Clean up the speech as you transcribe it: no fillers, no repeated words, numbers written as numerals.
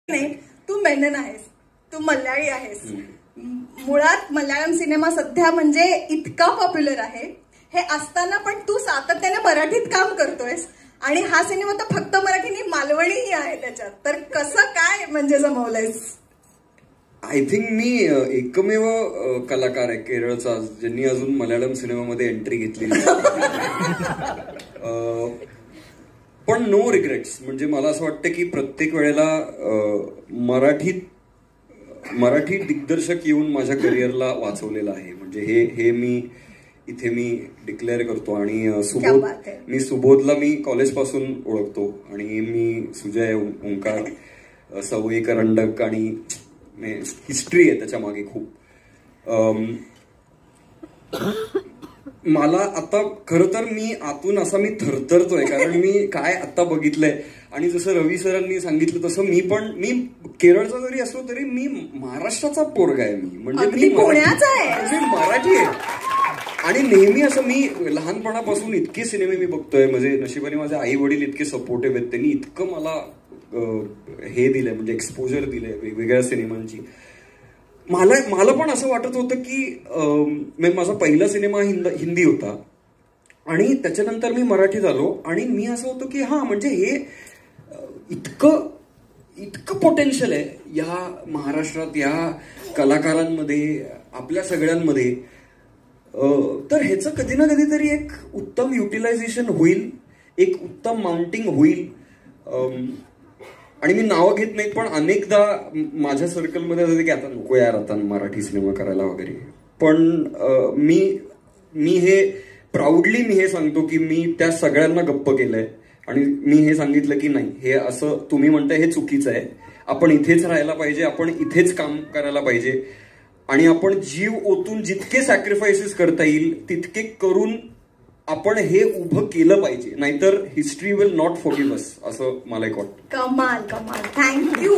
नाही, तू मेनन आहेस, तू मल्याळी आहेस. मुळात मल्याळम सिनेमा सध्या म्हणजे इतका पॉप्युलर आहे. हे असताना पण तू सातत्याने मराठीत काम करतोयस आणि हा सिनेमा तर फक्त मराठी नाही, मालवणीही आहे त्याच्यात. तर कसं काय म्हणजे जमवलंयस? आय थिंक मी एकमेव कलाकार आहे केरळचा ज्यांनी अजून मल्याळम सिनेमामध्ये एंट्री घेतलेली. पण नो रिग्रेट्स. म्हणजे मला असं वाटतं की प्रत्येक वेळेला मराठी दिग्दर्शक येऊन माझ्या करिअरला वाचवलेलं आहे. म्हणजे हे मी इथे डिक्लेअर करतो. आणि सुबोधला मी कॉलेजपासून ओळखतो आणि मी सुजय, ओंकार, सवई करंडक आणि हिस्ट्री आहे त्याच्या मागे खूप. मला आता खरं तर मी आतून असा मी थरथरतोय कारण मी काय आता बघितलंय. आणि जसं रवी सरांनी सांगितलं तसं मी केरळचा जरी असलो तरी मी महाराष्ट्राचा पोरगा आहे. म्हणजे मी मराठी आहे. आणि नेहमी असं मी लहानपणापासून इतके सिनेमे मी बघतोय. म्हणजे नशिबाने माझे आई वडील इतके सपोर्टिव्ह आहेत. त्यांनी इतकं मला हे दिलंय, म्हणजे एक्सपोजर दिलंय वेगवेगळ्या सिनेमांची. मला पण असं वाटत होतं की माझा पहिला सिनेमा हिंदी होता आणि त्याच्यानंतर मी मराठीत आलो आणि मी असं होतं की हा म्हणजे हे इतकं पोटेन्शियल आहे या महाराष्ट्रात, या कलाकारांमध्ये, आपल्या सगळ्यांमध्ये. तर ह्याचं कधी ना कधीतरी एक उत्तम युटिलायझेशन होईल, एक उत्तम माउंटिंग होईल. आणि मी नावं घेत नाहीत पण अनेकदा माझ्या सर्कलमध्ये असं की आता नको यार आता मराठी सिनेमा करायला वगैरे. पण मी हे प्राऊडली मी हे सांगतो की मी त्या सगळ्यांना गप्प केलंय आणि मी हे सांगितलं की नाही, हे असं तुम्ही म्हणताय हे चुकीचं आहे. आपण इथेच राहायला पाहिजे, आपण इथेच काम करायला पाहिजे आणि आपण जीव ओतून जितके सॅक्रिफायसेस करता येईल तितके करून आपण हे उभं केलं पाहिजे. नाहीतर हिस्ट्री विल नॉट फॉरगिव्ह अस, असं मला एक वाटतं. कमाल, थँक्यू.